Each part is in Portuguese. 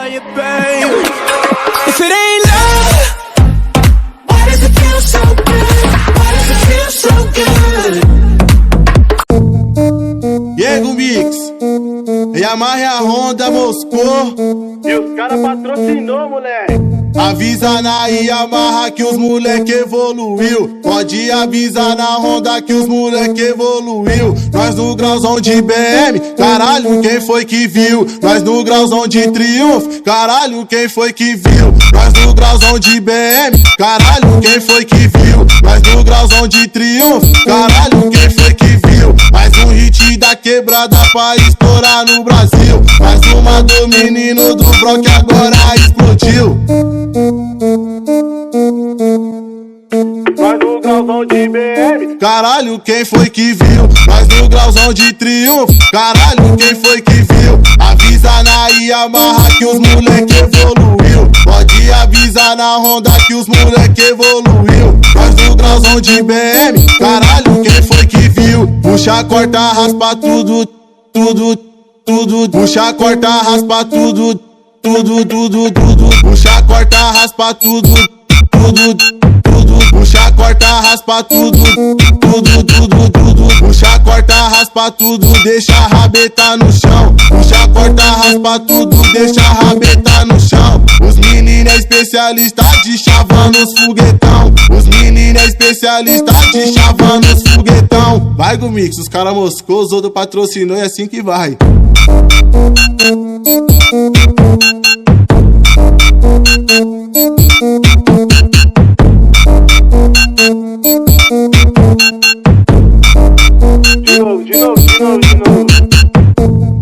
you, babe. If it ain't love, why does it feel so good? Why does it feel so good? Diego Mix, Yamaha a Honda Moscou. E os cara patrocinou, moleque. Avisa na Yamaha que os moleque evoluiu. Pode avisar na Honda que os moleque evoluiu. Nós no grauzão de BM, caralho, quem foi que viu? Nós no grauzão de Triunfo, caralho, quem foi que viu? Nós no grauzão de BM, caralho, quem foi que viu? Nós no grauzão de Triunfo, caralho, quem foi que viu? Mais um hit da quebrada pra estourar no Brasil. Mais uma do menino do Bro que agora explodiu. Nós no grauzão de BM, Caralho, quem foi que viu? Nós no grauzão de Triunfo, caralho, quem foi que viu? Avisa na Yamaha que os moleque evoluiu. Pode avisar na Honda que os moleque evoluiu. Nós no grauzão de BM, caralho, quem foi que viu? Puxa, corta, raspa tudo, tudo, tudo. Puxa, corta, raspa tudo, tudo, tudo, tudo. Puxa, corta, raspa tudo, tudo, tudo. Puxa, corta, raspa tudo, tudo, tudo, tudo. Puxa, corta, raspa tudo, deixa a rabeta no chão. Puxa, corta, raspa tudo, deixa a rabeta no chão. Os meninos é especialista de chavar nos foguetão. Os meninos é especialista de chavar nos foguetão. Vai do Mix, os cara moscou, os outros patrocinou e é assim que vai. de novo.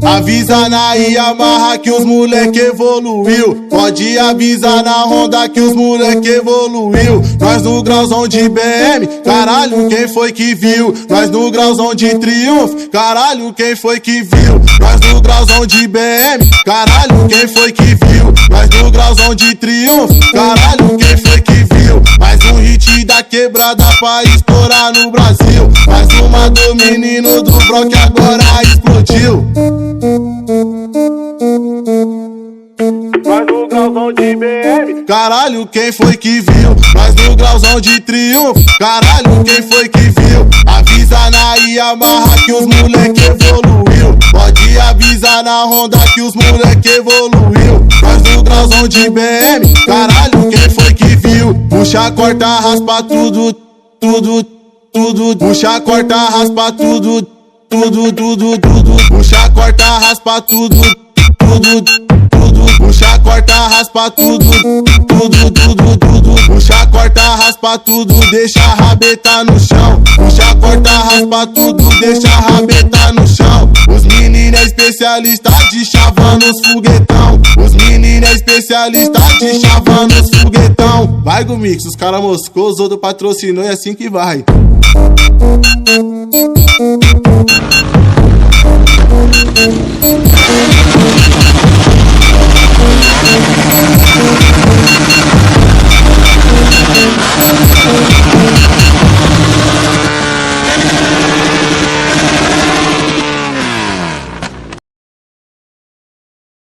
Avisa na Yamaha que os moleque evoluiu. Pode avisar na Honda que os moleque evoluiu. Nós no grauzão de BM, caralho, quem foi que viu? Nós no grauzão de Triunfo, caralho, quem foi que viu? Nós no grauzão de BM, caralho, quem foi que viu? Nós no grauzão de Triunfo, caralho, quem foi que viu? Mais um hit da quebrada pra estourar no Brasil. Mais uma do menino do Bro que agora explodiu. Nós no grauzão de BM, Caralho, quem foi que viu? Nós no grauzão de Triunfo, caralho, quem foi que viu? Avisa na Yamaha que os moleque evoluiu. Pode avisar na Honda que os moleque evoluiu. Nós no grauzão de BM, caralho, quem foi que viu? Puxa, corta, raspa tudo, tudo, tudo. Puxa, corta, raspa tudo, tudo, tudo, tudo. Puxa, corta, raspa tudo, tudo, tudo. Puxa, corta, raspa tudo, tudo, tudo, tudo. Puxa, corta, raspa tudo, deixa a rabeta no chão. Puxa, corta, raspa tudo, deixa a rabeta no chão. Os meninos é especialista de chavar nos foguetão. Os meninos é especialista de chavar nos foguetão. Vai do Mix, os cara moscou, os outros patrocinou e é assim que vai.